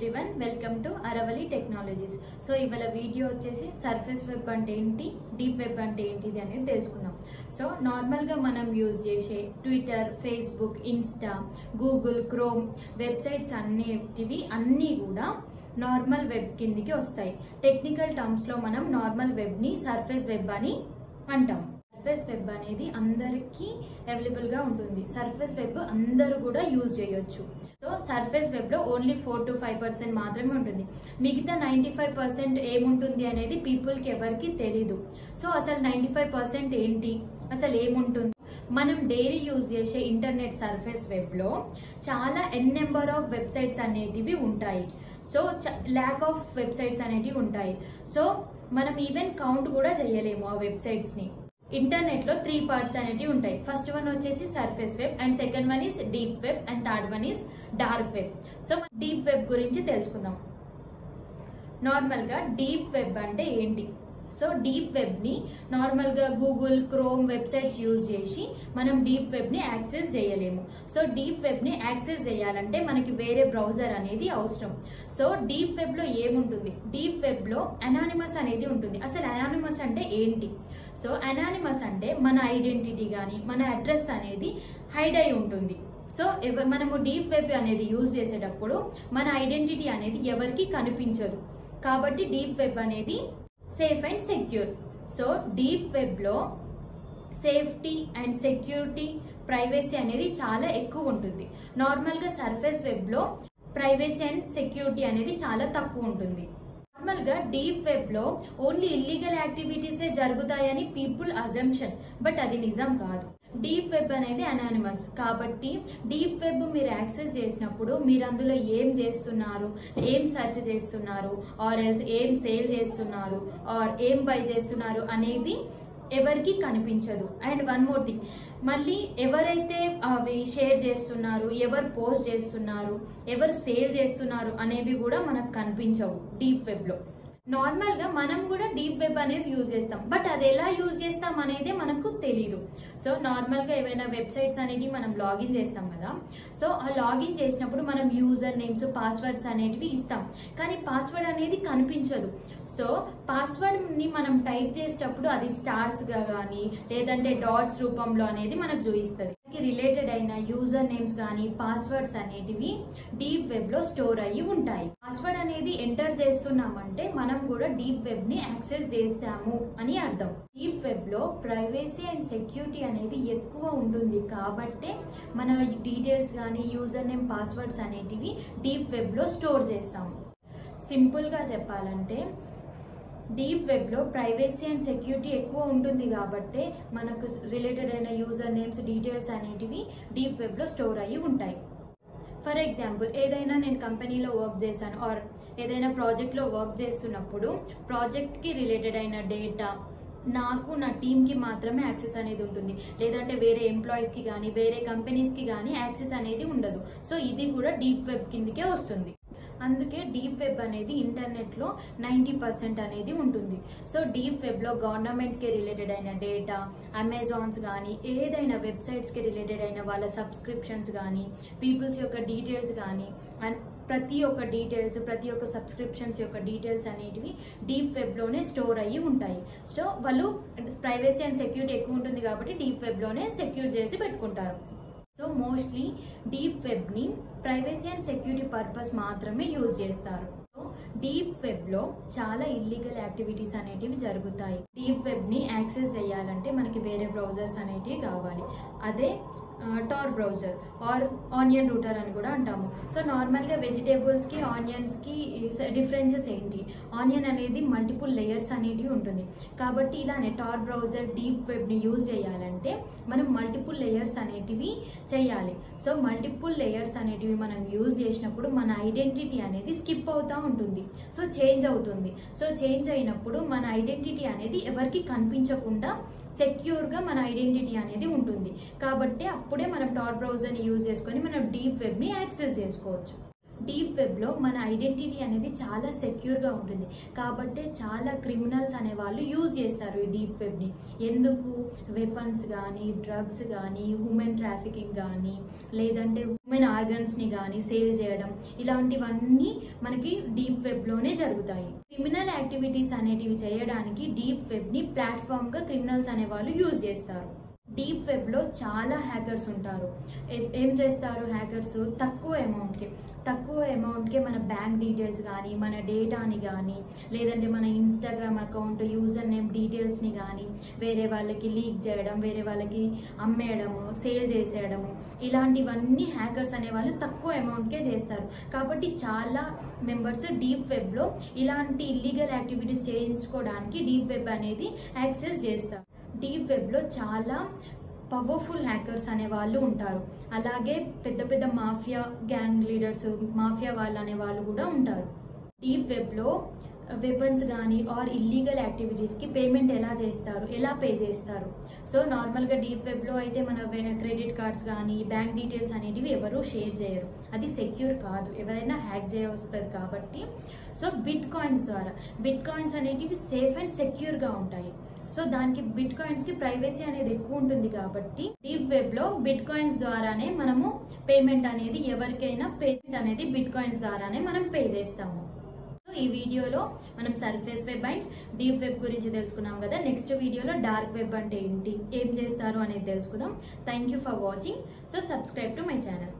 Everyone welcome to Aravali technologies. So ఇవాళ video వచ్చేసి surface web అంటే ఏంటి, డీప్ వెబ్ అంటే ఏంటిది అనేది తెలుసుకుందాం. సో నార్మల్గా మనం యూజ్ చేసే Twitter, Facebook, Insta, Google, chrome websites అన్నీ కూడా నార్మల్ వెబ్ కిందికి వస్తాయి. టెక్నికల్ టర్మ్స్లో మనం నార్మల్ వెబ్ని సర్ఫేస్ వెబ్ అని అంటాం. సర్ఫేస్ వెబ్ అనేది అందరికీ అవైలబుల్గా ఉంటుంది. సర్ఫేస్ వెబ్ అందరూ కూడా యూజ్ చేయొచ్చు. సో సర్ఫేస్ వెబ్లో ఓన్లీ 4 to 5% మాత్రమే ఉంటుంది. మిగతా 95% ఏముంటుంది అనేది పీపుల్కి ఎవరికి తెలీదు. సో అసలు 95% ఏంటి, అసలు ఏముంటుంది? మనం డైలీ యూజ్ చేసే ఇంటర్నెట్ సర్ఫేస్ వెబ్లో చాలా నెంబర్ ఆఫ్ వెబ్సైట్స్ అనేటివి ఉంటాయి. సో ల్యాక్ ఆఫ్ వెబ్సైట్స్ అనేటివి ఉంటాయి. సో మనం ఈవెన్ కౌంట్ కూడా చేయలేము ఆ వెబ్సైట్స్ని. ఇంటర్నెట్లో 3 పార్ట్స్ అనేటివి ఉంటాయి. ఫస్ట్ వన్ వచ్చేసి surface web, and second one is deep web, and third one is dark web. So deep web గురించి తెలుసుకుందాం. నార్మల్గా డీప్ వెబ్ అంటే ఏంటి? సో డీప్ వెబ్ని నార్మల్గా గూగుల్, క్రోమ్ వెబ్సైట్స్ యూజ్ చేసి మనం డీప్ వెబ్ని యాక్సెస్ చేయలేము. సో డీప్ వెబ్ని యాక్సెస్ చేయాలంటే మనకి వేరే బ్రౌజర్ అనేది అవసరం. సో డీప్ వెబ్లో ఏముంటుంది? డీప్ వెబ్లో అనానిమస్ అనేది ఉంటుంది. అసలు అనానిమస్ అంటే ఏంటి? సో అనానిమస్ అంటే మన ఐడెంటిటీ కానీ మన అడ్రస్ అనేది హైడ్ అయి ఉంటుంది. సో మనము డీప్ వెబ్ అనేది యూజ్ చేసేటప్పుడు మన ఐడెంటిటీ అనేది ఎవరికి కనిపించదు. కాబట్టి డీప్ వెబ్ అనేది safe and secure. So deep వెబ్లో సేఫ్టీ అండ్ సెక్యూరిటీ, ప్రైవసీ అనేది చాలా ఎక్కువ ఉంటుంది. నార్మల్గా సర్ఫేస్ వెబ్లో ప్రైవసీ అండ్ సెక్యూరిటీ అనేది చాలా తక్కువ ఉంటుంది. నార్మల్గా డీప్ వెబ్లో ఓన్లీ ఇల్లీగల్ యాక్టివిటీసే జరుగుతాయని పీపుల్ అజంప్షన్, బట్ అది నిజం కాదు. డీప్ వెబ్ అనేది అనానిమస్ కాబట్టి డీప్ వెబ్ మీరు యాక్సెస్ చేసినప్పుడు మీరు అందులో ఏం చేస్తున్నారు, ఏం సెర్చ్ చేస్తున్నారు, ఆర్ ఎల్స్ ఏం సేల్ చేస్తున్నారు, ఆర్ ఏం బై చేస్తున్నారు అనేది ఎవరికి కనిపించదు. అండ్ వన్ మోర్ థింగ్, మళ్ళీ ఎవరైతే అవి షేర్ చేస్తున్నారు, ఎవరు పోస్ట్ చేస్తున్నారు, ఎవరు సేల్ చేస్తున్నారు అనేవి కూడా మనకు కనిపించవు డీప్ వెబ్లో. నార్మల్గా మనం కూడా డీప్ వెబ్ అనేది యూజ్ చేస్తాం, బట్ అది ఎలా యూజ్ చేస్తాం అనేది మనకు తెలీదు. సో నార్మల్గా ఏవైనా వెబ్సైట్స్ అనేవి మనం లాగిన్ చేస్తాం కదా. సో ఆ లాగిన్ చేసినప్పుడు మనం యూజర్ నేమ్స్, పాస్వర్డ్స్ అనేటివి ఇస్తాం, కానీ పాస్వర్డ్ అనేది కనిపించదు. సో పాస్వర్డ్ని మనం టైప్ చేసేటప్పుడు అది స్టార్స్గా కానీ లేదంటే డాట్స్ రూపంలో అనేది మనకు చూపిస్తుంది. రిలేటెడ్ అయిన యూజర్ నేమ్స్ కానీ పాస్వర్డ్స్ అనేటివి డీప్ వెబ్లో స్టోర్ అయ్యి ఉంటాయి. పాస్వర్డ్ అనేది ఎంటర్ చేస్తున్నామంటే మనం కూడా డీప్ వెబ్ని యాక్సెస్ చేస్తాము అని అర్థం. డీప్ వెబ్లో ప్రైవసీ అండ్ సెక్యూరిటీ అనేది ఎక్కువ ఉంటుంది కాబట్టే మన డీటెయిల్స్ కానీ యూజర్ నేమ్, పాస్వర్డ్స్ అనేటివి డీప్ వెబ్లో స్టోర్ చేస్తాము. సింపుల్గా చెప్పాలంటే డీప్ వెబ్లో ప్రైవసీ అండ్ సెక్యూరిటీ ఎక్కువ ఉంటుంది కాబట్టి మనకు రిలేటెడ్ అయిన యూజర్ నేమ్స్, డీటెయిల్స్ అనేటివి డీప్ వెబ్లో స్టోర్ అయ్యి ఉంటాయి. ఫర్ ఎగ్జాంపుల్, ఏదైనా నేను కంపెనీలో వర్క్ చేశాను ఆర్ ఏదైనా ప్రాజెక్ట్లో వర్క్ చేస్తున్నప్పుడు ప్రాజెక్ట్కి రిలేటెడ్ అయిన డేటా నాకు, నా టీమ్కి మాత్రమే యాక్సెస్ అనేది ఉంటుంది. లేదంటే వేరే ఎంప్లాయీస్కి కానీ వేరే కంపెనీస్కి కానీ యాక్సెస్ అనేది ఉండదు. సో ఇది కూడా డీప్ వెబ్ కిందకే వస్తుంది. అందుకే డీప్ వెబ్ అనేది ఇంటర్నెట్లో 90% అనేది ఉంటుంది. సో డీప్ వెబ్లో గవర్నమెంట్కి రిలేటెడ్ అయిన డేటా, అమెజాన్స్ కానీ ఏదైనా వెబ్సైట్స్కి రిలేటెడ్ అయిన వాళ్ళ సబ్స్క్రిప్షన్స్ కానీ, పీపుల్స్ యొక్క డీటెయిల్స్ కానీ, అండ్ ప్రతి ఒక్క సబ్స్క్రిప్షన్స్ యొక్క డీటెయిల్స్ అనేటివి డీప్ వెబ్లోనే స్టోర్ అయ్యి ఉంటాయి. సో వాళ్ళు ప్రైవసీ అండ్ సెక్యూరిటీ ఎక్కువ ఉంటుంది కాబట్టి డీప్ వెబ్లోనే సెక్యూర్ చేసి పెట్టుకుంటారు. సో మోస్ట్లీ డీప్ వెబ్ని ప్రైవసీ అండ్ సెక్యూరిటీ పర్పస్ మాత్రమే యూజ్ చేస్తారు. సో డీప్ వెబ్లో చాలా ఇల్లీగల్ యాక్టివిటీస్ అనేటివి జరుగుతాయి. డీప్ వెబ్ని యాక్సెస్ చేయాలంటే మనకి వేరే బ్రౌజర్స్ అనేటివి కావాలి. అదే Tor browser or onion router అని కూడా అంటాము. సో నార్మల్గా వెజిటేబుల్స్కి, ఆనియన్స్కి డిఫరెన్సెస్ ఏంటి? ఆనియన్ అనేది మల్టిపుల్ లేయర్స్ అనేటివి ఉంటుంది కాబట్టి ఇలానే టార్ బ్రౌజర్ డీప్ వెబ్ని యూజ్ చేయాలంటే మనం మల్టిపుల్ లేయర్స్ అనేటివి చేయాలి. సో మల్టిపుల్ లేయర్స్ అనేటివి మనం యూజ్ చేసినప్పుడు మన ఐడెంటిటీ అనేది స్కిప్ అవుతూ ఉంటుంది. సో చేంజ్ అవుతుంది. సో చేంజ్ అయినప్పుడు మన ఐడెంటిటీ అనేది ఎవరికి కనిపించకుండా సెక్యూర్గా మన ఐడెంటిటీ అనేది ఉంటుంది. కాబట్టి అప్పుడే మనం టార్ బ్రౌజర్ని యూజ్ చేసుకొని మనం డీప్ వెబ్ని యాక్సెస్ చేసుకోవచ్చు. డీప్ వెబ్లో మన ఐడెంటిటీ అనేది చాలా సెక్యూర్గా ఉంటుంది కాబట్టి చాలా క్రిమినల్స్ అనే వాళ్ళు యూజ్ చేస్తారు ఈ డీప్ వెబ్ని. ఎందుకు? వెపన్స్ కానీ, డ్రగ్స్ కానీ, హ్యూమన్ ట్రాఫికింగ్ కానీ, లేదంటే మన ఆర్గన్స్ని కానీ సేల్ చేయడం ఇలాంటివన్నీ మనకి డీప్ వెబ్లోనే జరుగుతాయి. క్రిమినల్ యాక్టివిటీస్ అనేటివి చేయడానికి డీప్ వెబ్ని ప్లాట్ఫామ్గా క్రిమినల్స్ అనేవాళ్ళు యూజ్ చేస్తారు. డీప్ వెబ్లో చాలా హ్యాకర్స్ ఉంటారు. ఏం చేస్తారు హ్యాకర్స్? తక్కువ అమౌంట్కే మన బ్యాంక్ డీటెయిల్స్ కానీ, మన డేటాని కానీ, లేదంటే మన ఇన్స్టాగ్రామ్ అకౌంట్ యూజర్ నేమ్ డీటెయిల్స్ని కానీ వేరే వాళ్ళకి లీక్ చేయడం, వేరే వాళ్ళకి అమ్మేయడము, సేల్ చేసేయడము, ఇలాంటివన్నీ హ్యాకర్స్ అనేవాళ్ళు తక్కువ అమౌంట్కే చేస్తారు. కాబట్టి చాలా మెంబర్స్ డీప్ వెబ్లో ఇలాంటి ఇల్లీగల్ యాక్టివిటీస్ చేయించుకోవడానికి డీప్ వెబ్ అనేది యాక్సెస్ చేస్తారు. డీప్ వెబ్లో చాలా పవర్ఫుల్ హ్యాకర్స్ అనే వాళ్ళు ఉంటారు. అలాగే పెద్ద పెద్ద మాఫియా గ్యాంగ్ లీడర్స్, మాఫియా వాళ్ళు అనే వాళ్ళు కూడా ఉంటారు. డీప్ వెబ్లో వెపన్స్ కానీ ఆర్ ఇల్లీగల్ యాక్టివిటీస్కి పేమెంట్ ఎలా చేస్తారు, ఎలా పే చేస్తారు? సో నార్మల్గా డీప్ వెబ్లో అయితే మన క్రెడిట్ కార్డ్స్ కానీ బ్యాంక్ డీటెయిల్స్ అనేటివి ఎవరు షేర్ చేయరు. అది సెక్యూర్ కాదు, ఎవరైనా హ్యాక్ చేయవస్తుంది కాబట్టి. సో బిట్ కాయిన్స్ అనేటివి సేఫ్ అండ్ సెక్యూర్గా ఉంటాయి. సో దానికి బిట్ కాయిన్స్కి ప్రైవసీ అనేది ఎక్కువ ఉంటుంది కాబట్టి డీప్ వెబ్లో బిట్ కాయిన్స్ ద్వారానే మనము పేమెంట్ అనేది ఎవరికైనా పేమెంట్ అనేది బిట్ కాయిన్స్ ద్వారానే మనం పే చేస్తాము. ఈ వీడియోలో మనం surface web and deep web గురించి తెలుసుకున్నాం కదా. నెక్స్ట్ వీడియోలో డార్క్ వెబ్ అంటే ఏంటి, ఏం చేస్తారు అనేది తెలుసుకుందాం. Thank you for watching. So subscribe to my channel.